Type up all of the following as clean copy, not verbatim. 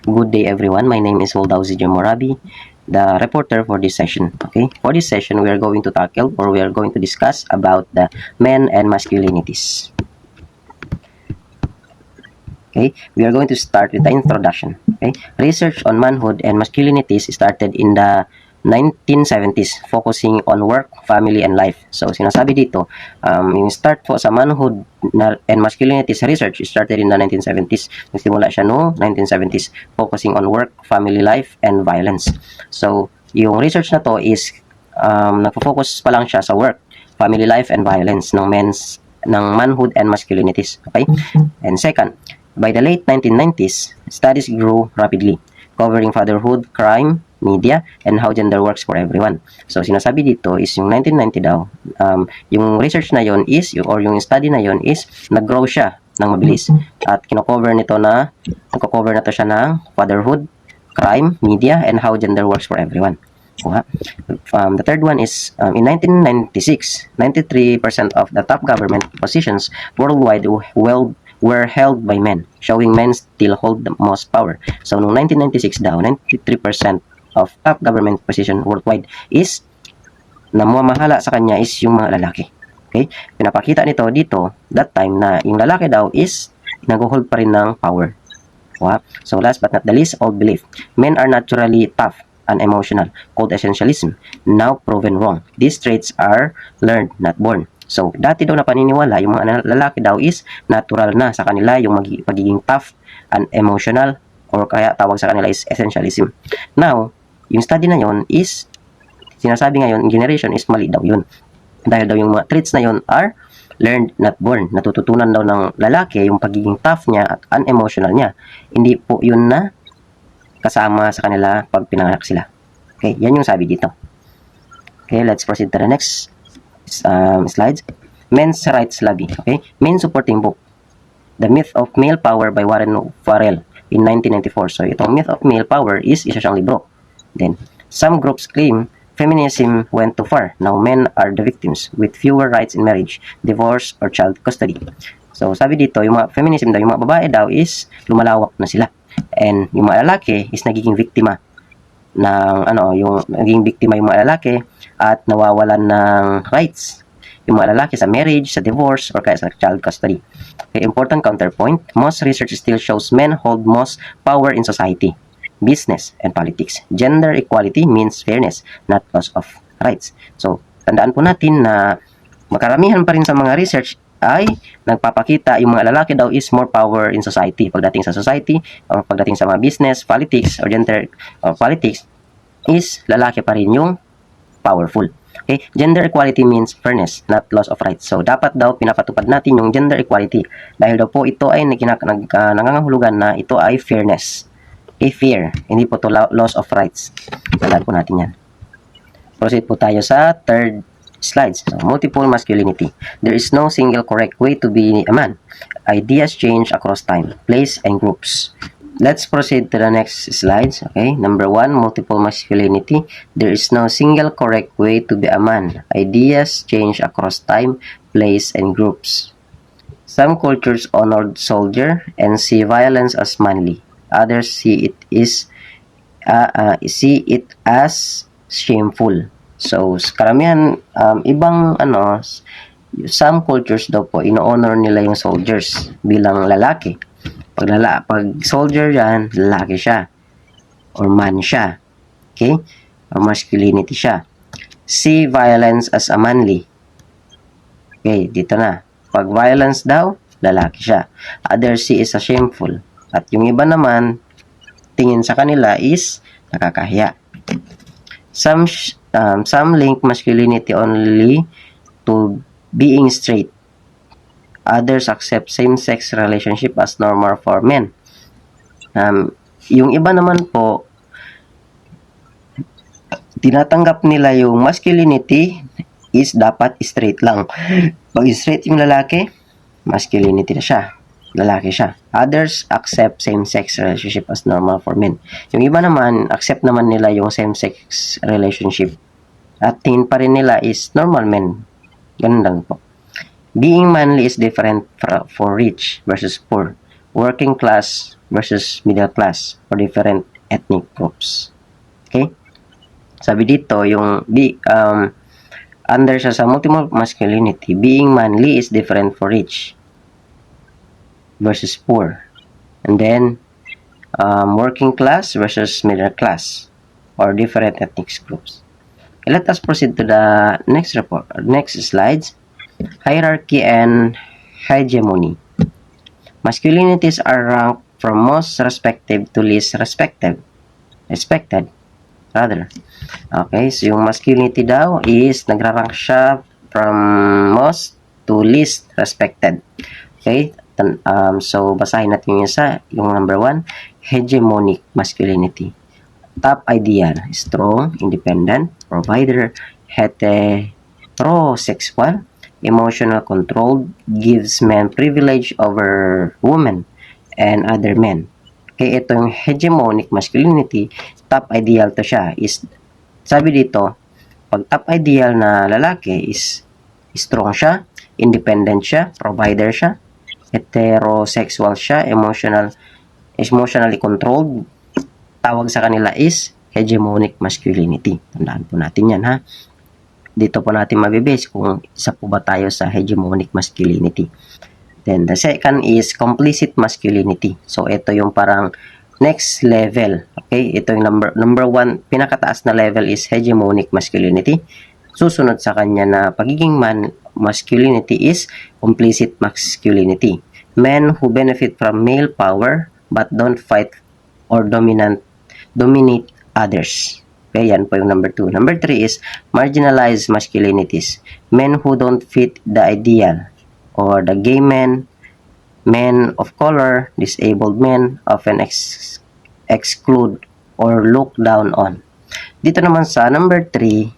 Good day everyone, my name is Woldausi Morabi, the reporter for this session. Okay, for this session we are going to tackle or we are going to discuss about the men and masculinities. Okay, we are going to start with the introduction. Okay, research on manhood and masculinities started in the 1970s, focusing on work, family, and life. So, sinasabi dito, yung start po sa manhood and masculinities research started in the 1970s. Nagsimula siya no 1970s, focusing on work, family life, and violence. So, yung research na to is nagfo-focus pa lang siya sa work, family life, and violence ng manhood and masculinities. Okay? And second, by the late 1990s, studies grew rapidly, covering fatherhood, crime, media, and how gender works for everyone. So, sinasabi dito is yung 1990 daw, yung research na yon is, or yung study na yon is, nag-grow siya ng mabilis. At nagko-cover na to siya ng fatherhood, crime, media, and how gender works for everyone. The third one is, in 1996, 93% of the top government positions worldwide were held by men, showing men still hold the most power. So, noong 1996 daw, 93% of top government position worldwide is namamahala sa kanya is yung mga lalaki. Okay? Pinapakita nito dito, that time na yung lalaki daw is nag-hold pa rin ng power. So, last but not the least, old belief. Men are naturally tough and emotional, called essentialism, now proven wrong. These traits are learned, not born. So, dati daw na paniniwala, yung mga lalaki daw is natural na sa kanila yung pagiging tough and emotional, or kaya tawag sa kanila is essentialism. Now, yung study na yon is, sinasabi ngayon, generation is mali daw yun. Dahil daw yung mga traits na yon are learned, not born. Natututunan daw ng lalaki yung pagiging tough niya at unemotional niya. Hindi po yun na kasama sa kanila pag pinanganak sila. Okay, yan yung sabi dito. Okay, let's proceed to the next slides. Men's Rights Lobby. Okay, men supporting book, The Myth of Male Power by Warren Farrell in 1994. So, itong Myth of Male Power is isa siyang libro. Then, some groups claim feminism went too far. Now, men are the victims with fewer rights in marriage, divorce, or child custody. So, sabi dito, yung mga feminism daw, yung mga babae daw is lumalawak na sila. And yung mga lalaki is nagiging biktima ng yung naging biktima yung mga lalaki at nawawalan ng rights yung mga lalaki sa marriage, sa divorce, or kaya sa child custody. Okay, important counterpoint, most research still shows men hold most power in society, business, and politics. Gender equality means fairness, not loss of rights. So, tandaan po natin na makaramihan pa rin sa mga research ay nagpapakita yung mga lalaki daw is more power in society. Pagdating sa society, or pagdating sa mga business, politics, or gender or politics, is lalaki pa rin yung powerful. Okay? Gender equality means fairness, not loss of rights. So, dapat daw pinapatupad natin yung gender equality. Dahil daw po ito ay nangangahulugan na ito ay fairness. Okay, fair. Hindi po to loss of rights. Tandaan po natin yan. Proceed po tayo sa third slides. So, multiple masculinity. There is no single correct way to be a man. Ideas change across time, place, and groups. Let's proceed to the next slides. Okay, number 1, multiple masculinity. There is no single correct way to be a man. Ideas change across time, place, and groups. Some cultures honored soldier and see violence as manly. Others see it as shameful. So, karamihan, ibang some cultures daw po, ino-honor nila yung soldiers bilang lalaki. Pag soldier yan, lalaki siya. Or man siya. Okay? Or masculinity siya. See violence as a manly. Okay, dito na. Pag violence daw, lalaki siya. Others see is a shameful. At yung iba naman, tingin sa kanila is nakakahiya. Some link masculinity only to being straight. Others accept same-sex relationship as normal for men. Yung iba naman po, tinatanggap nila yung masculinity is dapat straight lang. Pag straight yung lalaki, masculinity na siya. Lalaki siya. Others accept same-sex relationship as normal for men. Yung iba naman, accept naman nila yung same-sex relationship. At tingin pa rin nila is normal men. Ganun lang po. Being manly is different for rich versus poor. Working class versus middle class or different ethnic groups. Okay? Sabi dito, yung under siya sa multiple masculinity, being manly is different for rich versus poor. And then, working class versus middle class or different ethnic groups. Okay, let us proceed to the next slides. Hierarchy and hegemony. Masculinities are ranked from most respected to least respected. Okay, so yung masculinity daw is nagra-rank siya from most to least respected. Okay, so basahin natin yung isa, yung number 1, hegemonic masculinity. Top ideal, strong, independent, provider, heterosexual, emotional control, gives men privilege over women and other men. Okay, ito yung hegemonic masculinity, top ideal to siya. Sabi dito, pag top ideal na lalaki is strong siya, independent siya, provider siya, heterosexual siya, emotionally controlled, tawag sa kanila is hegemonic masculinity. Tandaan po natin yan, ha. Dito po natin mabibase kung isa po ba tayo sa hegemonic masculinity. Then, the second is complicit masculinity. So, ito yung parang next level. Okay? Ito yung number 1, pinakataas na level is hegemonic masculinity. Susunod sa kanya na pagiging masculinity is complicit masculinity. Men who benefit from male power but don't fight or dominate others. Okay, yan po yung number 2. Number 3 is marginalized masculinities. Men who don't fit the ideal or the gay men, men of color, disabled men often exclude or look down on. Dito naman sa number 3,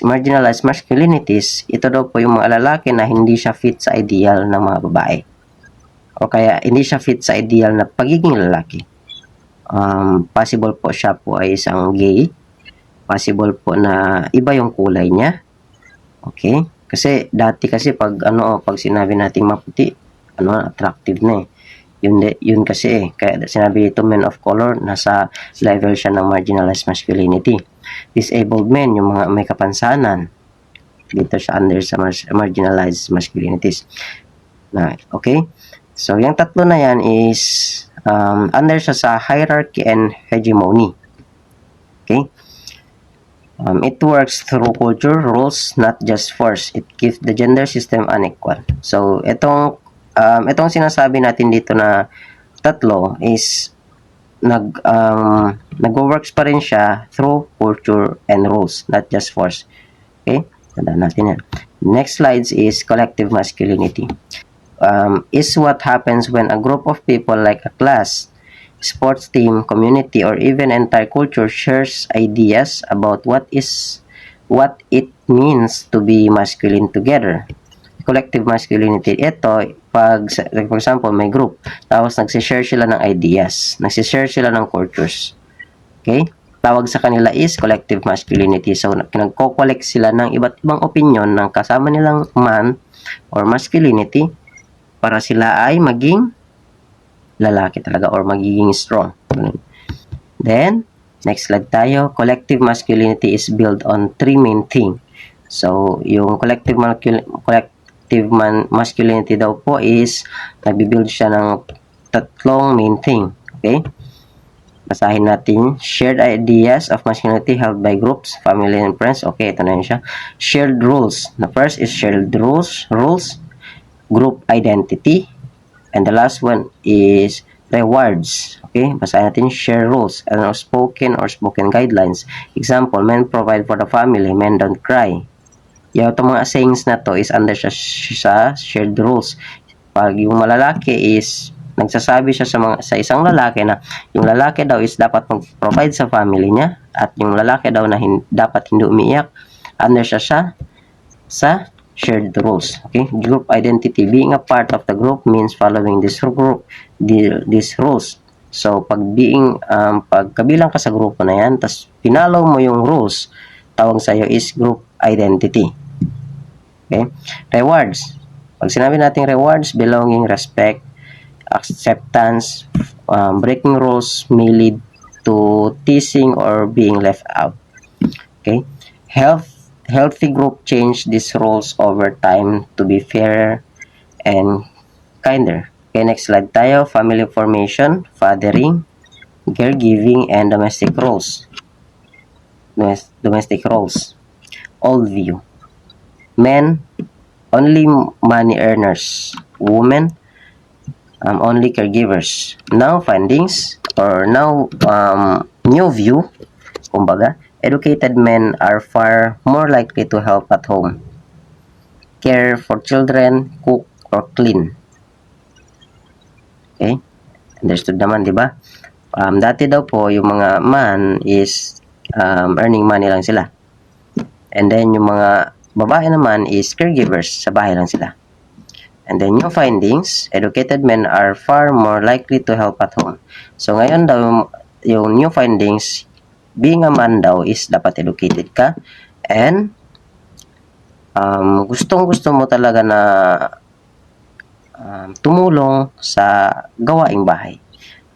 marginalized masculinities, ito daw po yung mga lalaki na hindi siya fit sa ideal ng mga babae. O kaya hindi siya fit sa ideal na pagiging lalaki. Possible po siya po ay isang gay. Possible po na iba yung kulay niya. Okay? Kasi dati kasi pag sinabi nating maputi, attractive na eh. Yun kasi eh. Kaya sinabi dito men of color, nasa level siya ng marginalized masculinity. Disabled men, yung mga may kapansanan, dito siya under sa marginalized masculinities. Okay? So, yung tatlo na yan is under siya sa hierarchy and hegemony. Okay? It works through culture, rules, not just force. It keeps the gender system unequal. So, itong sinasabi natin dito na tatlo is nag-works pa rin siya through culture and rules, not just force. Okay? Tandaan natin yan. Next slides is collective masculinity. Is what happens when a group of people like a class, sports team, community, or even entire culture shares ideas about what it means to be masculine together. Collective masculinity, ito, for example, may group, tapos nagsishare sila ng ideas, nagsishare sila ng cultures. Okay? Tawag sa kanila is collective masculinity. So, nagko-collect sila ng iba't ibang opinion ng kasama nilang man or masculinity para sila ay maging lalaki talaga or magiging strong. Then, next slide tayo. Collective masculinity is built on 3 main things. So, yung collective masculinity daw po is nabibuild siya ng 3 main thing. Okay? Basahin natin. Shared ideas of masculinity held by groups, family, and friends. Okay, ito na yun siya. Shared rules. The first is shared rules, group identity, and the last one is rewards. Okay, basahin natin share rules and spoken guidelines. Example, men provide for the family, men don't cry. Itong mga sayings na to is under sa shared rules. Pag yung malalaki is nagsasabi siya sa isang lalaki na yung lalaki daw is dapat mag-provide sa family niya at yung lalaki daw na dapat hindi umiiyak, under siya sa shared rules. Okay, group identity, being a part of the group means following these rules. So pag kabilang ka sa grupo na yan, tas pinalaw mo yung rules, tawag sa iyo is group identity. Okay, rewards, pag sinabi natin rewards, belonging, respect, acceptance. Breaking rules may lead to teasing or being left out. Okay? Healthy group change these roles over time to be fairer and kinder. Okay, next slide tayo. Family formation, fathering, caregiving, and domestic roles. Domestic roles. Old view. Men, only money earners. Women, only caregivers. Now findings, or now new view, kumbaga, educated men are far more likely to help at home, care for children, cook, or clean. Okay? Understood naman, di ba? Dati daw po, yung mga man is earning money lang sila. And then, yung mga babae naman is caregivers, sa bahay lang sila. And then, new findings, educated men are far more likely to help at home. So, ngayon daw, yung new findings, being a man daw is dapat educated ka. And, gustong-gusto mo talaga na tumulong sa gawaing bahay.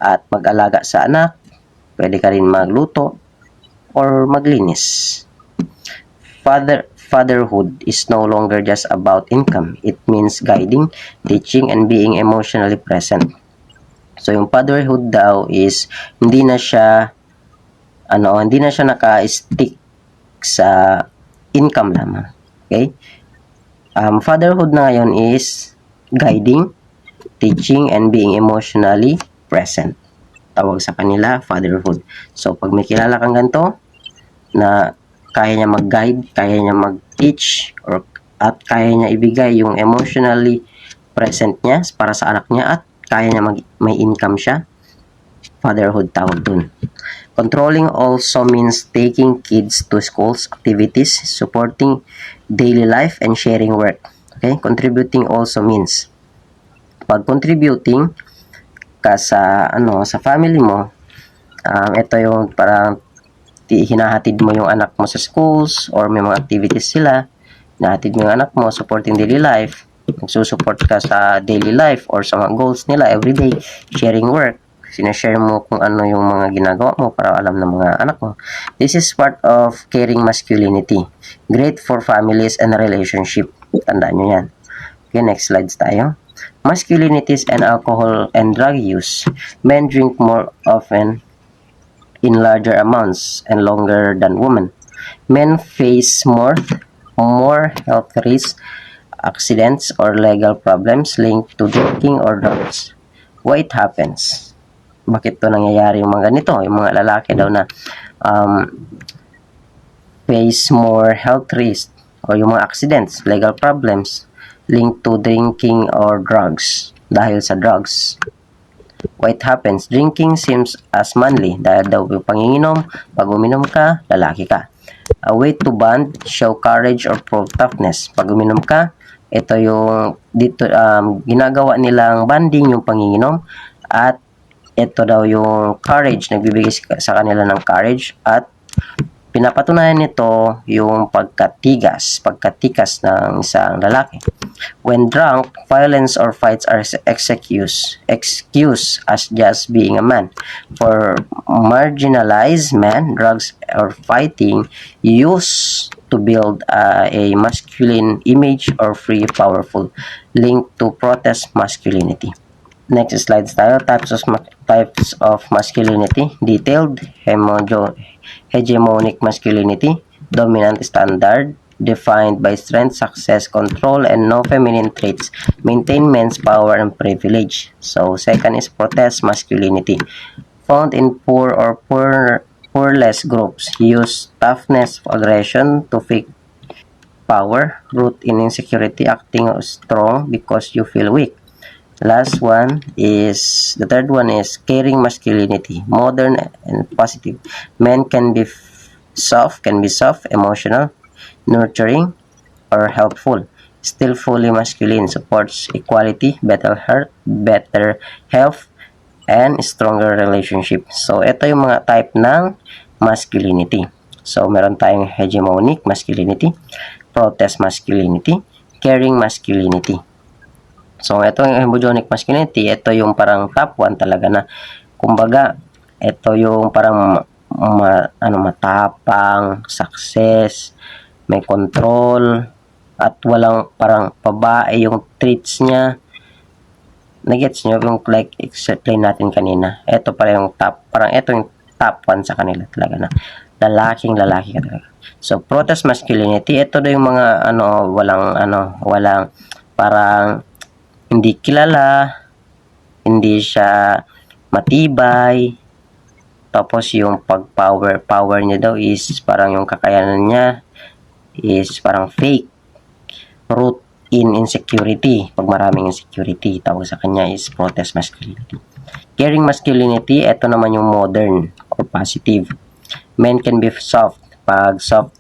At mag-alaga sa anak, pwede ka rin magluto or maglinis. Fatherhood is no longer just about income. It means guiding, teaching, and being emotionally present. So, yung fatherhood daw is hindi na siya naka-stick sa income lamang. Okay? Fatherhood na ngayon is guiding, teaching, and being emotionally present. Tawag sa kanila, fatherhood. So, pag may kilala kang ganito, na kaya niya mag-guide, kaya niya mag-teach, at kaya niya ibigay yung emotionally present niya para sa anak niya, at kaya niya may income siya, fatherhood tawag dun. Controlling also means taking kids to schools, activities, supporting daily life, and sharing work. Okay? Contributing also means, pag contributing ka sa family mo, ito yung parang hinahatid mo yung anak mo sa schools or may mga activities sila, hinahatid mo yung anak mo, supporting daily life, nagsusupport ka sa daily life or sa mga goals nila everyday, sharing work, sinashare mo kung ano yung mga ginagawa mo para alam ng mga anak mo. This is part of caring masculinity. Great for families and relationship. Tandaan nyo yan. Okay, next slides tayo. Masculinities and alcohol and drug use. Men drink more often in larger amounts and longer than women. Men face more health risks, accidents, or legal problems linked to drinking or drugs. Why it happens? Bakit to nangyayari yung mga ganito? Yung mga lalaki daw na face more health risks or yung mga accidents, legal problems linked to drinking or drugs. Dahil sa drugs. Why it happens? Drinking seems as manly. Dahil daw yung panginginom, pag uminom ka, lalaki ka. A way to bond, show courage, or prove toughness. Pag uminom ka, ito yung dito ginagawa nilang banding yung panginginom, at ito daw yung courage, nagbibigay sa kanila ng courage, at pinapatunayan nito yung pagkatikas ng isang lalaki. When drunk, violence or fights are excused as just being a man. For marginalized men, drugs or fighting used to build a masculine image or free, powerful, linked to protest masculinity. Next slides tayo. Types of masculinity. Detailed, hegemonic masculinity, dominant standard, defined by strength, success, control, and no feminine traits, maintain men's power and privilege. So, second is protest masculinity, found in poor or poorless groups, use toughness, aggression to fake power, root in insecurity, acting strong because you feel weak. The third one is caring masculinity, modern and positive. Men can be soft, emotional, nurturing, or helpful. Still fully masculine, supports equality, better health, and stronger relationship. So, ito yung mga type ng masculinity. So, meron tayong hegemonic masculinity, protest masculinity, caring masculinity. So, ito yung embryonic masculinity, ito yung parang top 1 talaga na, kumbaga, ito yung parang matapang, success, may control, at walang parang babae yung traits niya. Nagets nyo yung like explain natin kanina. Ito pala yung top, parang ito yung top 1 sa kanila talaga na lalaki ka talaga. So, protest masculinity, ito na yung mga walang parang hindi kilala, hindi siya matibay, tapos yung power niya daw is parang yung kakayanan niya is parang fake, root in insecurity. Pag maraming insecurity, tawag sa kanya is protest masculinity. Caring masculinity, ito naman yung modern or positive. Men can be soft. Pag soft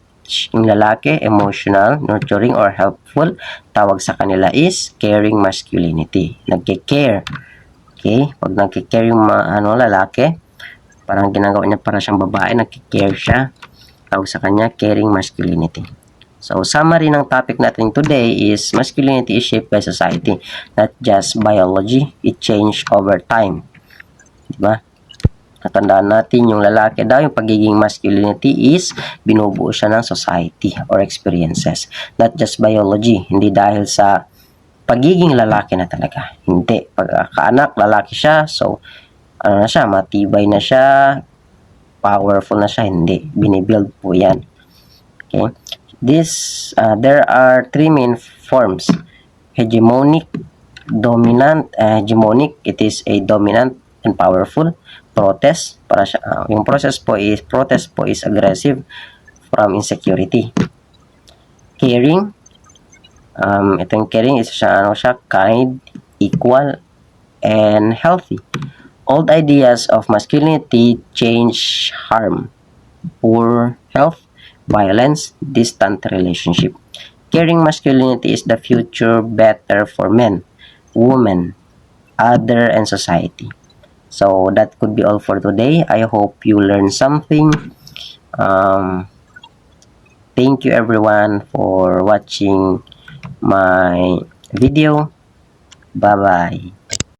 yung lalaki, emotional, nurturing, or helpful, tawag sa kanila is caring masculinity. Nagke-care. Okay? Pag nagke-care yung lalaki, parang ginagawa niya para siyang babae, nagke-care siya, tawag sa kanya caring masculinity. So, summary ng topic natin today is masculinity is shaped by society, not just biology. It changed over time. Diba? Natandaan natin yung lalaki daw, yung pagiging masculinity is binubuo siya ng society or experiences. Not just biology. Hindi dahil sa pagiging lalaki na talaga. Hindi. Pagkaanak, lalaki siya. So, na siya, matibay na siya, powerful na siya. Hindi. Binibuild po yan. Okay? There are three main forms. Hegemonic, dominant, hegemonic, it is a dominant and powerful. Protest, para siya, yung protest po is aggressive from insecurity. Caring, ito yung caring is siya, kind, equal, and healthy. Old ideas of masculinity change harm, poor health, violence, distant relationship. Caring masculinity is the future better for men, women, other, and society. So that could be all for today. I hope you learned something. Thank you everyone for watching my video. Bye bye.